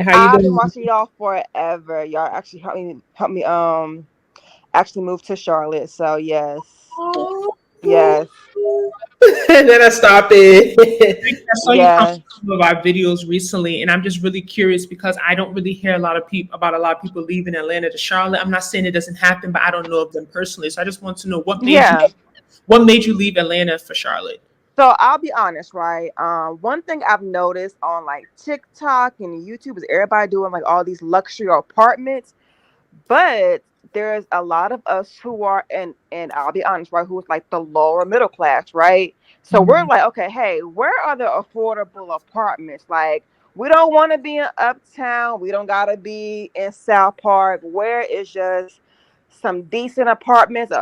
How you I've been doing? watching y'all forever. Y'all actually help me actually move to Charlotte. So yes. Oh. Yes. Then I stop it. I saw you comment Yeah. on some of our videos recently, and I'm just really curious because I don't really hear a lot of people about a lot of people leaving Atlanta to Charlotte. I'm not saying it doesn't happen, but I don't know of them personally. So I just want to know Yeah. what made you leave Atlanta for Charlotte. So I'll be honest, right? One thing I've noticed on like TikTok and YouTube is everybody doing like all these luxury apartments, but there's a lot of us who are and I'll be honest, right, who's like the lower middle class, right? So we're Mhm. like, okay, hey, where are the affordable apartments? Like, we don't want to be in Uptown, we don't gotta be in South Park. Where is just some decent apartments,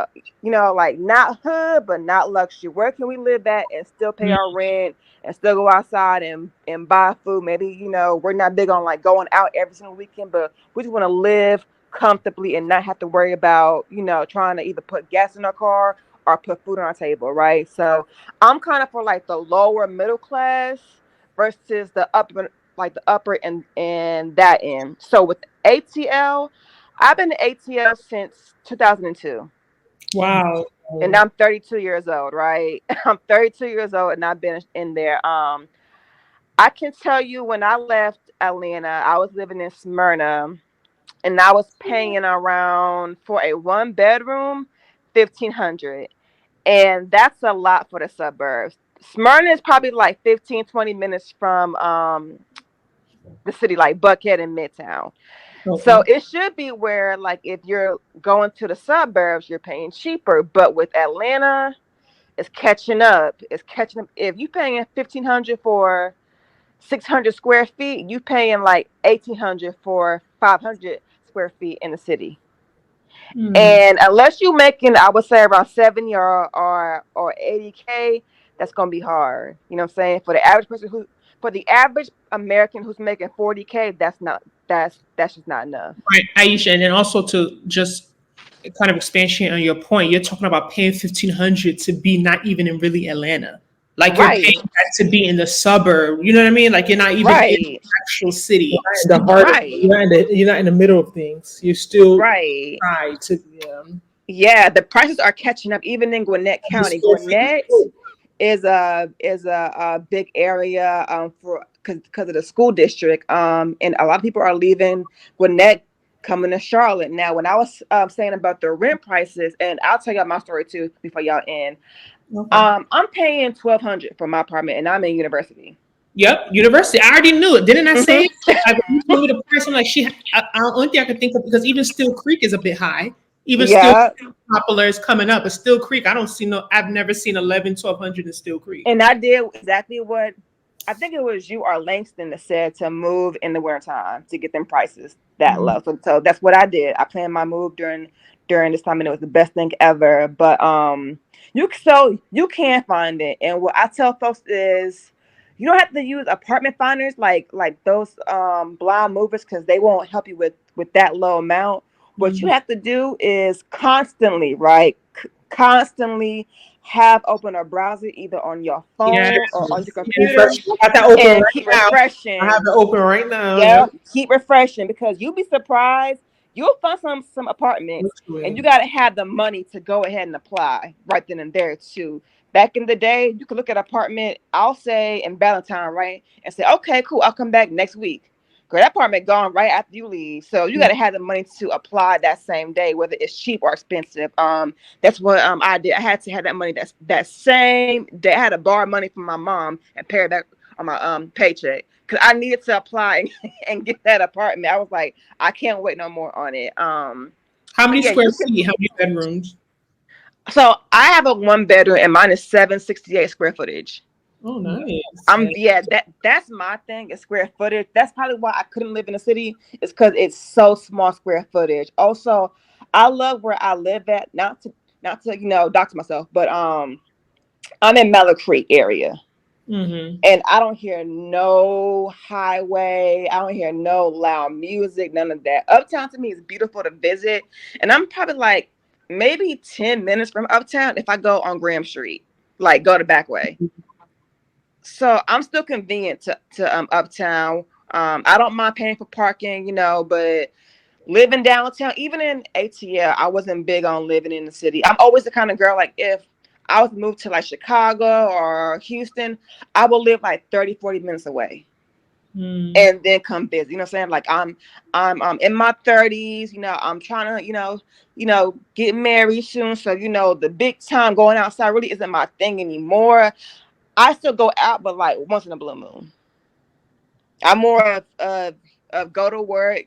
like not hood but not luxury? Where can we live at and still pay our rent and still go outside and buy food? Maybe, we're not big on like going out every single weekend, but we just want to live comfortably and not have to worry about, trying to either put gas in our car or put food on our table, right? So I'm kind of for like the lower middle class versus the upper and that end. So with ATL, I've been to ATL since 2002. Wow. And I'm 32 years old, right? I'm 32 years old and I've been in there. I can tell you when I left Atlanta, I was living in Smyrna and I was paying around for a one bedroom 1,500, and that's a lot for the suburbs. Smyrna is probably like 15, 20 minutes from the city, like Buckhead and Midtown. So Okay. it should be where like if you're going to the suburbs, you're paying cheaper. But with Atlanta, it's catching up. It's catching up. If you paying 1,500 for 600 square feet, you paying like 1,800 for 500 square feet in the city. Hmm. And unless you making, I would say around 70 or 80K, that's gonna be hard. You know what I'm saying? For the average American who's making 40K, that's just not enough. Right, Aisha, and then also to just kind of expand on your point, you're talking about paying 1,500 to be not even in really Atlanta. Like you're paying Right, that to be in the suburb. You know what I mean? Like you're not even in the right, actual city. In the heart of, right, you're not in the middle of things. You're still right. trying to Yeah, the prices are catching up even in Gwinnett the County. square feet. Gwinnett is a big area for because of the school district, and a lot of people are leaving Gwinnett, coming to Charlotte. Now when I was saying about the rent prices, and I'll tell y'all my story too before y'all end. Okay. I'm paying 1,200 for my apartment and I'm in university. Yep, university. I already knew it. Didn't I say Hmm. it? Like when you told me the price, I'm like, only thing I could think of because even Steel Creek is a bit high. Even Steel Yeah. Popular is coming up, but Steel Creek, I don't see no. I've never seen 11, 1,200 in Steel Creek. And I did exactly what I think it was you or Langston that said to move in the wintertime to get them prices that Mhm. low. So that's what I did. I planned my move during this time and it was the best thing ever. But you can find it. And what I tell folks is you don't have to use apartment finders like those blind movers because they won't help you with that low amount. What you Mhm. have to do is constantly, right? Constantly have open a browser either on your Yes, phone or on your Keep computer refreshing. I got that open and right keep now. I have refreshing. it open right now. Yeah. Yeah, keep refreshing because you'll be surprised. You'll find some apartments and you Literally. gotta have the money to go ahead and apply right then and there too. Back in the day, you could look at an apartment, I'll say in Valentine, right? And say, okay, cool, I'll come back next week. Girl, that apartment gone right after you leave. So you gotta have the money to apply that same day, whether it's cheap or expensive. That's what I did. I had to have that money that same day. I had to borrow money from my mom and pay her back on my paycheck because I needed to apply and get that apartment. I was like, I can't wait no more on it. How But many yeah, square you can. feet? How many bedrooms? So I have a one bedroom and mine is 768 square footage. Oh, nice. I'm Yeah, that's my thing is square footage. That's probably why I couldn't live in the city. Is because it's so small square footage. Also, I love where I live at. Not to dox myself, but I'm in Mallow Creek area. Mm-hmm. And I don't hear no highway. I don't hear no loud music, none of that. Uptown to me is beautiful to visit. And I'm probably like maybe 10 minutes from Uptown if I go on Graham Street, like go the back way. So I'm still convenient to Uptown. I don't mind paying for parking, but living downtown, even in ATL, I wasn't big on living in the city. I'm always the kind of girl, like, if I was moved to like Chicago or Houston, I will live like 30, 40 minutes away and then come visit. You know what I'm saying? Like, I'm in my 30s, I'm trying to, get married soon. So, the big time going outside really isn't my thing anymore. I still go out, but like once in a blue moon. I'm more of go to work,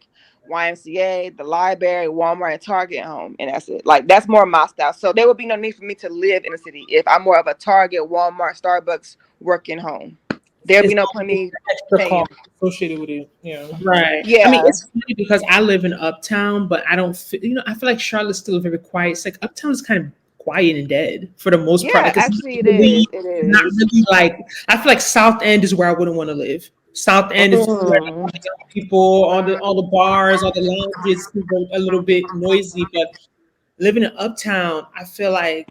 YMCA, the library, Walmart, and Target, and home, and that's it. Like, that's more my style. So there would be no need for me to live in the city if I'm more of a Target, Walmart, Starbucks working home. There'll be It's no plenty extra paying. cost associated with it. Yeah. Right. I mean, Yeah, it's funny because I live in Uptown, but I don't feel, I feel like Charlotte's still very quiet. It's like Uptown is kind of quiet and dead for the most part. yeah. Like, Actually, it is. It it's not is. really like, I feel like South End is where I wouldn't want to live. South End is where all Mm. the young people, all the bars, all the lounges, people are a little bit noisy. But living in Uptown, I feel like,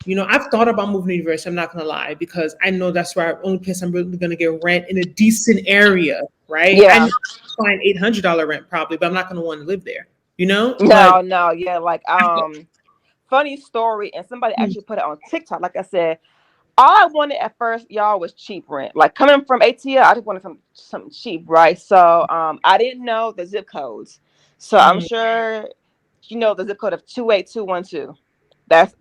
I've thought about moving to university. I'm not gonna lie, because I know that's where only place I'm really gonna get rent in a decent area, right? I know Yeah. I'll find $800 rent probably, but I'm not gonna want to live there, But No, no, yeah. Like, funny story, and somebody actually put it on TikTok. Like I said, all I wanted at first, y'all, was cheap rent. Like, coming from ATL, I just wanted something cheap, right? So I didn't know the zip codes. So I'm mm, sure you know the zip code of 28212. That's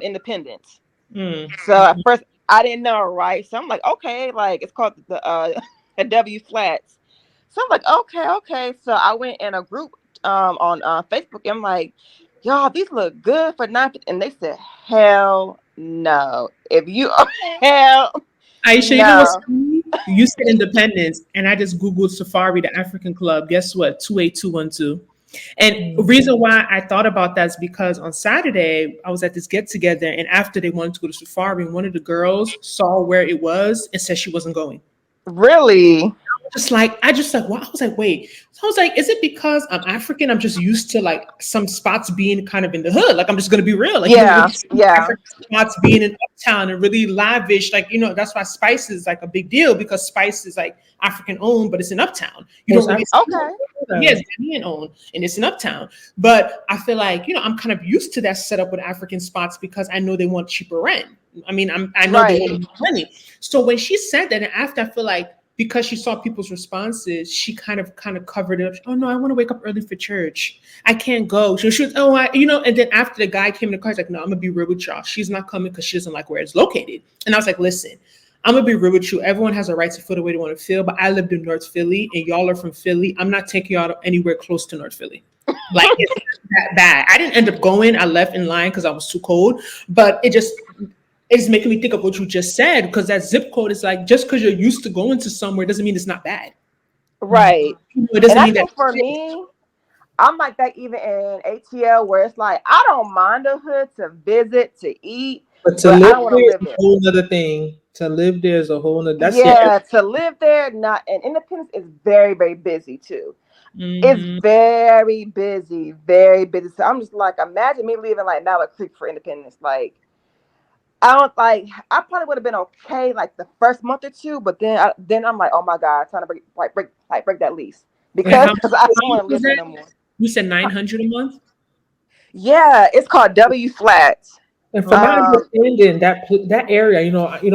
Independence. mm, So at first I didn't know, right? So I'm like, okay, like it's called the the W flats. So I'm like, okay, okay. So I went in a group on Facebook. And I'm like, y'all, these look good for 950. And they said, hell no. If you hell Aisha, you know what's no. funny? You said Independence, and I just Googled Safari, the African Club. Guess what? 28212. And the Mm. reason why I thought about that is because on Saturday, I was at this get together, and after they wanted to go to Safari, one of the girls saw where it was and said she wasn't going. Really? Well, I was like, wait. So I was like, is it because I'm African? I'm just used to like some spots being kind of in the hood. Like, I'm just gonna be real. Like, you don't Yeah, really see yeah. African spots being in Uptown and really lavish. Like, that's why Spice is like a big deal, because Spice is like African owned, but it's in Uptown. You Most don't really see Okay. yeah, it's Ghanaian owned and it's in Uptown. But I feel like, I'm kind of used to that setup with African spots because I know they want cheaper rent. I mean, I know they Right. want money. So when she said that, and after, I feel like because she saw people's responses, she kind of covered it up. Oh no, I want to wake up early for church. I can't go. So she was, and then after the guy came in the car, he's like, no, I'm gonna be real with y'all. She's not coming because she doesn't like where it's located. And I was like, listen, I'm gonna be real with you. Everyone has a right to feel the way they want to feel, but I lived in North Philly and y'all are from Philly. I'm not taking y'all anywhere close to North Philly. Like, it's not that bad. I didn't end up going. I left in line because I was too cold. But it's making me think of what you just said, because that zip code is like, just because you're used to going to somewhere doesn't mean it's not bad. Right. It And doesn't I mean that. think for me, I'm like that even in ATL, where it's like I don't mind the hood to visit, to eat, But to but I live don't want to there is live a there. whole nother thing. To live there is a whole nother. That's your. Yeah, to live there, not, and Independence is very, very busy too. It's Mhm. very busy, very busy. So I'm just like, imagine me leaving like Mallard Creek for Independence. Like, I don't like. I probably would have been okay like the first month or two, but then I'm like, oh my god, trying to break that lease And because how much I don't want to was live there that? no more. You said 900 a month. Yeah, it's called W Flats. And from my Oh, understanding, that area,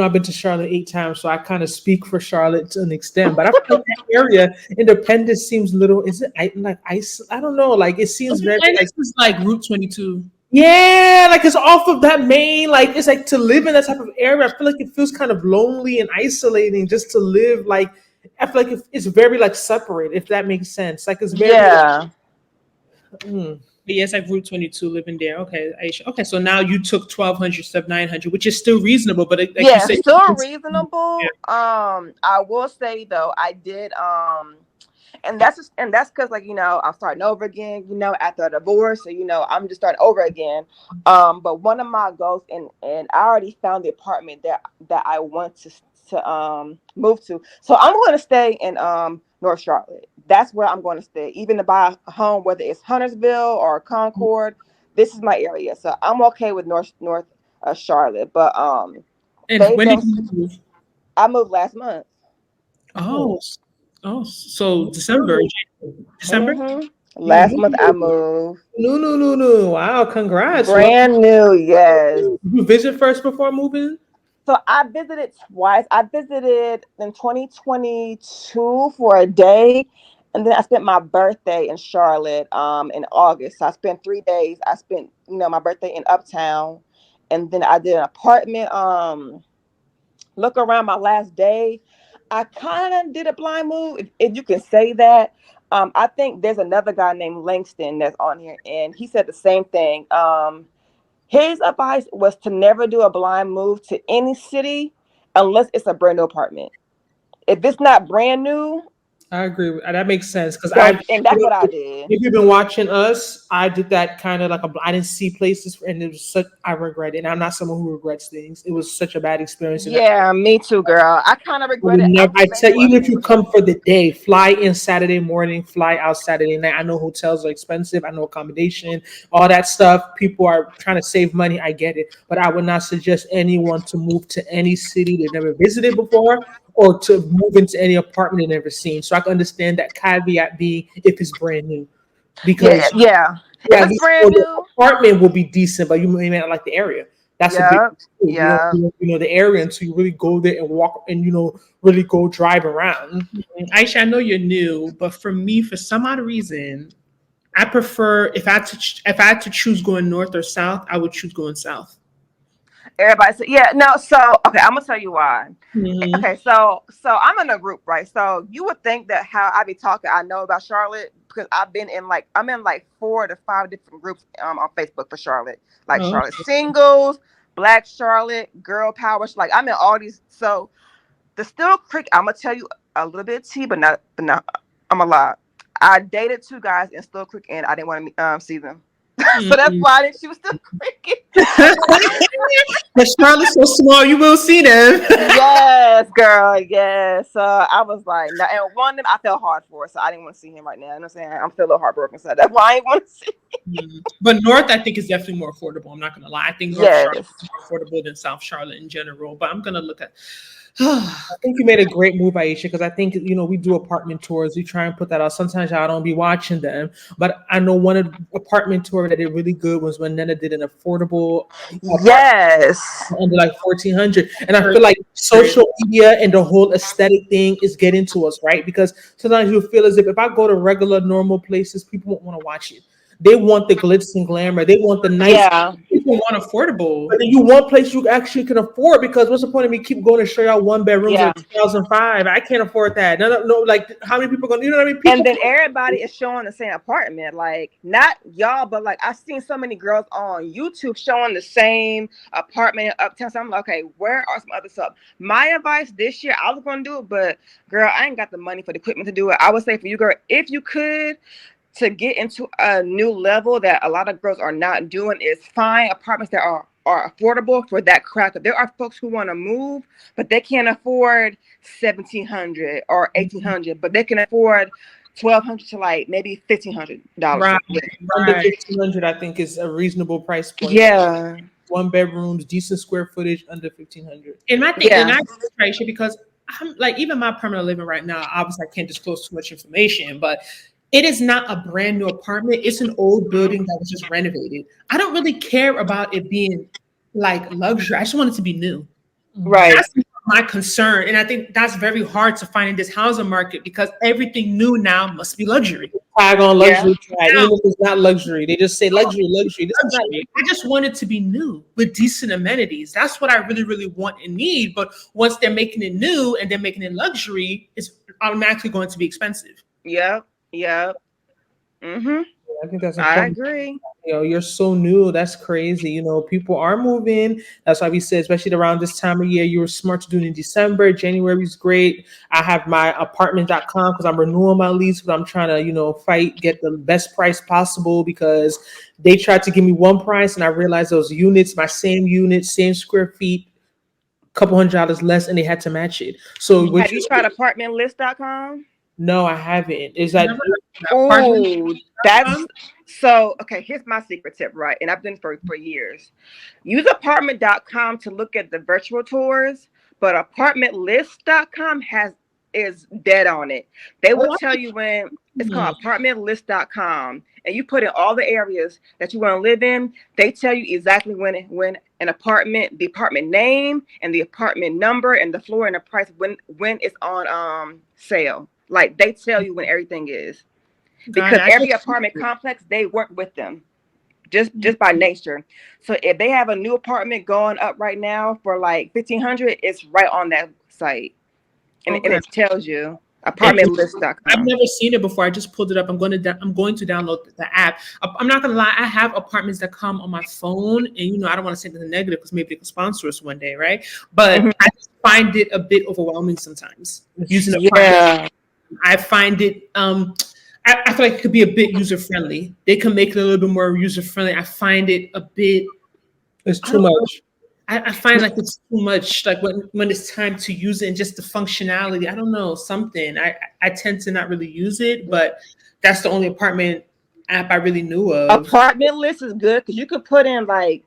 I've been to Charlotte 8 times, so I kind of speak for Charlotte to an extent. But I feel like that area, Independence seems little. Is it like ice? I don't know. Like, it seems very like, Independence is like Route 22. yeah, like it's off of that main. Like, it's like to live in that type of area. I feel like it feels kind of lonely and isolating just to live. Like, I feel like it's very like separate, if that makes sense. Like, it's very. Yeah. Mm. But yes, like Route 22, living there. Okay, Aisha. Okay, so now you took 1,200 instead of 900, which is still reasonable. But like you Yeah, said, still yeah. reasonable. I will say though, I did and that's because like I'm starting over again, after a divorce. So I'm just starting over again. But one of my goals, and I already found the apartment that I want to move to. So I'm going to stay in North Charlotte. That's where I'm going to stay, even to buy a home, whether it's Huntersville or Concord. This is my area, so I'm okay with North Charlotte. But And they've when been. did you move? I moved last month. Oh, Oh, so December, December. Last month I moved. No, no, no, no. Wow, congrats. Well, Brand new, yes. did you visit first before moving? So I visited twice. I visited in 2022 for a day, and then I spent my birthday in Charlotte in August. So I spent 3 days. I spent, my birthday in Uptown, and then I did an apartment look around my last day. I kind of did a blind move, if you can say that. I think there's another guy named Langston that's on here, and he said the same thing. His advice was to never do a blind move to any city unless it's a brand new apartment. If it's not brand new, I agree. That makes sense because don't. And that's what I did. if you've been watching us, I did that kind of like I didn't see places, and it was such. I regret it. And I'm not someone who regrets things. It was such a bad experience. And Yeah, me too, girl. I kind of regret it. I tell even if you come for the day, fly in Saturday morning, fly out Saturday night. I know hotels are expensive. I know accommodation, all that stuff. People are trying to save money. I get it, but I would not suggest anyone to move to any city they've never visited before, or to move into any apartment they've never seen. So I can understand that caveat being if it's brand new, because yeah. If it's brand the new, apartment will be decent, but you may not like the area. That's a big deal. yeah. You don't know the area until you really go there and walk and really go drive around. Aisha, I know you're new, but for me, for some odd reason, I prefer if I had to choose going north or south, I would choose going south. Everybody said, yeah, no. So, okay, I'm gonna tell you why. Mhm. Okay, so I'm in a group, right? So you would think that how I be talking, I know about Charlotte because I'm in like 4 to 5 different groups on Facebook for Charlotte, like Oh, Charlotte singles, Black Charlotte, Girl Power. Like I'm in all these. So the Still Creek, I'm gonna tell you a little bit of tea, but not. I'm a lie. I dated 2 guys in Still Creek, and I didn't want to see them. So that's why I didn't choose Still Creek. but Charlotte's so small, you will see them. Yes, girl. Yes. So I was like, no, and one of them I felt hard for, so I didn't want to see him right now. You know what I'm saying? I'm still a little heartbroken, so that's why I didn't want to see. But North, I think, is definitely more affordable. I'm not gonna lie. I think North Charlotte Yes. is more affordable than South Charlotte in general. But I'm gonna look at. I think you made a great move, Aisha, because I think we do apartment tours. We try and put that out. Sometimes y'all don't be watching them, but I know one of the apartment tour that did really good was when Nnena did an affordable Yes. under like 1,400. And I feel like social media and the whole aesthetic thing is getting to us, right? Because sometimes you feel as if I go to regular normal places, people won't want to watch it. They want the glitz and glamour. They want the nice. Yeah. People want affordable. But then you want place you actually can afford, because what's the point of me keep going to show y'all one bedrooms Yeah. in 2005? I can't afford that. No, like how many people gonna, you know what I mean? People, And then everybody is showing the same apartment. Like, not y'all, but like I've seen so many girls on YouTube showing the same apartment in Uptown. So I'm like, okay, where are some other stuff? My advice this year, I was gonna do it, but girl, I ain't got the money for the equipment to do it. I would say for you, girl, if you could, to get into a new level that a lot of girls are not doing, is find apartments that are affordable for that crowd. There are folks who want to move, but they can't afford $1,700 or $1,800, but they can afford $1,200 to like maybe $1,500. Right. under Right. 1,500, I think is a reasonable price point. Yeah. One bedrooms, decent square footage, under 1,500. And my thing, Yeah. and I Aisha, because I'm like, even my permanent living right now, obviously I can't disclose too much information, but it is not a brand new apartment. It's an old building that was just renovated. I don't really care about it being like luxury. I just want it to be new. Right. That's my concern. And I think that's very hard to find in this housing market, because everything new now must be luxury. Tag on luxury tag, even if it's not luxury. They just say luxury. This is not Luxury. I just want it to be new with decent amenities. That's what I really, really want and need. But once they're making it new and they're making it luxury, it's automatically going to be expensive. Yep. Yep. Mm-hmm. I think that's I important. agree. You're so new. That's crazy. People are moving. That's why we said, especially around this time of year, you were smart to do it in December. January is great. I have my apartment.com because I'm renewing my lease, but I'm trying to, get the best price possible, because they tried to give me one price and I realized those units, my same unit, same square feet, couple $100 less, and they had to match it. So Have you tried apartmentlist.com? No, I haven't. Is that Oh, that's so okay. Here's my secret tip, right? And I've been for years. Use apartment.com to look at the virtual tours, but apartmentlist.com is dead on it. They will Oh, tell you when it's hmm. called apartmentlist.com, and you put in all the areas that you want to live in. They tell you exactly when an apartment, the apartment name and the apartment number and the floor and the price when it's on sale. Like they tell you when everything is, Got it. because I every just apartment complex they work with them just by nature. So if they have a new apartment going up right now for like 1,500, it's right on that site, and okay. it tells you Interesting. I've apartmentlist.com. never seen it before. I just pulled it up. I'm going to download the app. I'm not gonna lie. I have apartments that come on my phone, and I don't want to say the negative because maybe they can sponsor us one day, right? But Mhm. I just find it a bit overwhelming sometimes using apartments. Yeah. I find it. I feel like it could be a bit user friendly. They can make it a little bit more user friendly. I find it a bit. It's I too don't know. much. I find like it's too much. Like when it's time to use it and just the functionality. I don't know something. I tend to not really use it, but that's the only apartment app I really knew of. Apartment list is good because you can put in like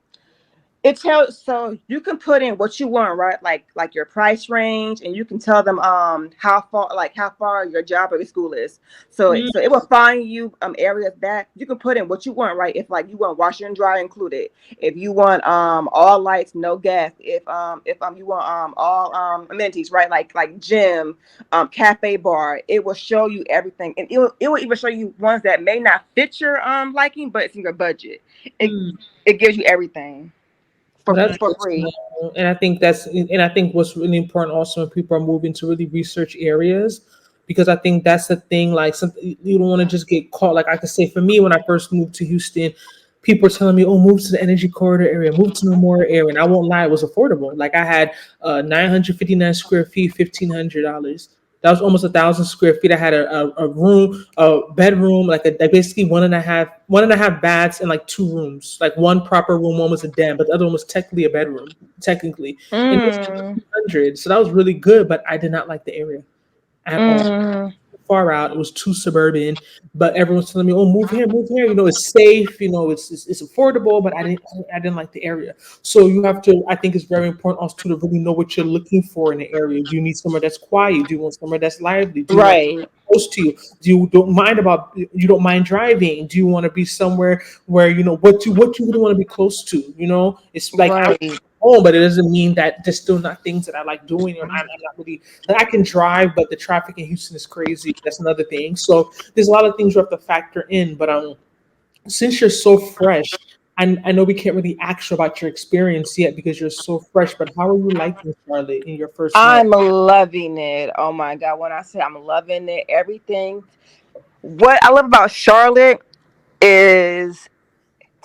it tells, so you can put in what you want, right? Like your price range, and you can tell them how far your job or your school is. So Mm, it will find you areas that you can put in what you want, right? If like you want washer and dryer included, if you want all lights, no gas, if you want all amenities, right? Like gym, cafe, bar, it will show you everything, and it will even show you ones that may not fit your liking, but it's in your budget. It mm, it gives you everything Well, that's for good to free. know. And I think what's really important also when people are moving to really research areas, because I think that's the thing. Like, something you don't want to just get caught. Like I could say, for me, when I first moved to Houston, people were telling me, "Oh, move to the energy corridor area, move to the more area," and I won't lie, it was affordable. Like I had 959 square feet, $1,500. That was almost 1,000 square feet. I had a room, a bedroom, like basically one and a half baths and like two rooms. Like one proper room, one was a den, but the other one was technically a bedroom, technically. And it was Mm, 1,500. So that was really good, but I did not like the area at all. mm, Far out. It was too suburban, but everyone's telling me, "Oh, move here, move here." It's safe. It's affordable, but I didn't like the area. So you have to. I think it's very important also to really know what you're looking for in the area. Do you need somewhere that's quiet? Do you want somewhere that's lively? Do you want right, close to you? You don't mind driving? Do you want to be somewhere where what you really want to be close to? It's like I right. home, but it doesn't mean that there's still not things that I like doing. Or I'm not really. Like, I can drive, but the traffic in Houston is crazy. That's another thing. So there's a lot of things you have to factor in. But since you're so fresh, and I know we can't really ask you about your experience yet because you're so fresh. But how are you liking Charlotte in your first month? I'm loving it. Oh my God. When I say I'm loving it, everything. What I love about Charlotte is,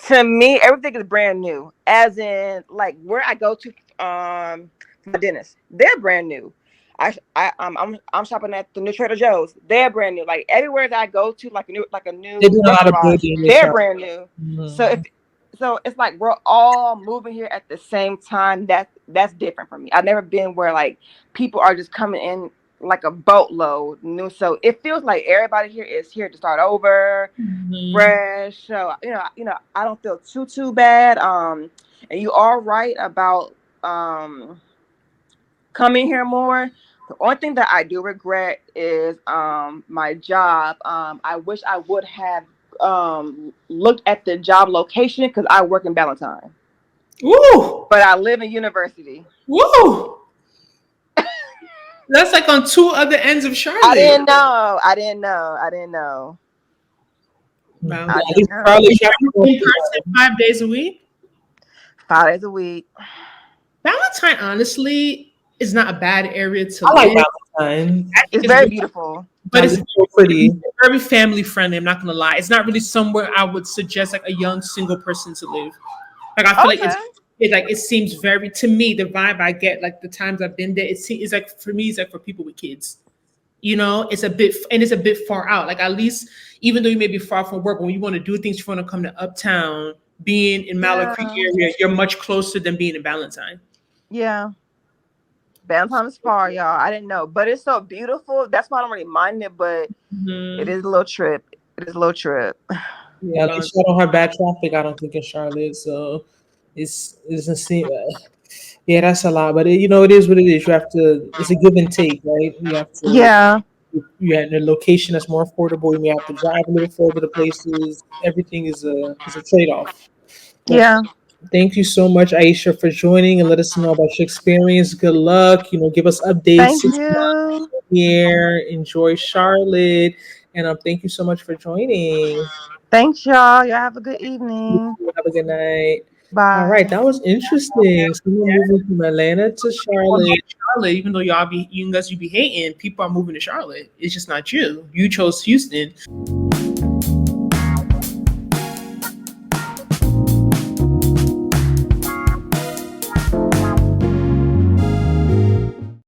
to me, everything is brand new. As in, like where I go to my dentist, they're brand new. I'm shopping at the new Trader Joe's. They're brand new. Like everywhere that I go to, like a They're new doing a lot of restaurant, building in they're Charlotte. brand new. So if Mhm. so it's like we're all moving here at the same time. That's different for me. I've never been where like people are just coming in like a boatload new. So it feels like everybody here is here to start over, mhm. fresh. So I don't feel too bad. And you are right about coming here more. The only thing that I do regret is my job. I wish I would have looked at the job location because I work in Ballantyne, Woo, but I live in University. woo. That's like on two other ends of I Charlotte. didn't know. I didn't know. I didn't know. Wow. I Yeah, at didn't least know. Charlotte, Is you have to you go in through person 5 days a week? 5 days a week. Valentine, honestly, is not a bad area to I like live. Valentine. I think It's it's very really, beautiful. but it's It's so pretty. very family friendly. I'm not gonna lie. It's not really somewhere I would suggest like a young single person to live. Like I feel like Okay. it seems very, to me, the vibe I get like the times I've been there. It's like for me, it's like for people with kids. It's a bit far out. Like at least, even though you may be far from work, when you want to do things, you want to come to Uptown. Being in Mallow Creek Yeah. area, you're much closer than being in Valentine. Yeah. Valentine's is far, y'all. I didn't know, but it's so beautiful. That's why I don't really mind it. But it Mhm. is a little trip. It is a little trip. Yeah, at Valentine. least I don't have bad traffic. I don't think in Charlotte, so it doesn't seem. Yeah, that's a lot, but it is what it is. You have to. It's a give and take, right? You have to. Yeah. You have a location that's more affordable, and you have to drive a little further to places. Everything is a trade off. But Yeah. thank you so much, Aisha, for joining and let us know about your experience. Good luck. Give us updates. Thank 6 months you. here. Enjoy Charlotte, and thank you so much for joining. Thanks, y'all. Y'all have a good evening. Have a good night. All right, Bye. that was interesting. So we're moving from Atlanta to Well, yeah, Charlotte. Charlotte, even though you guys you be hating, people are moving to Charlotte. It's just not you. You chose Houston.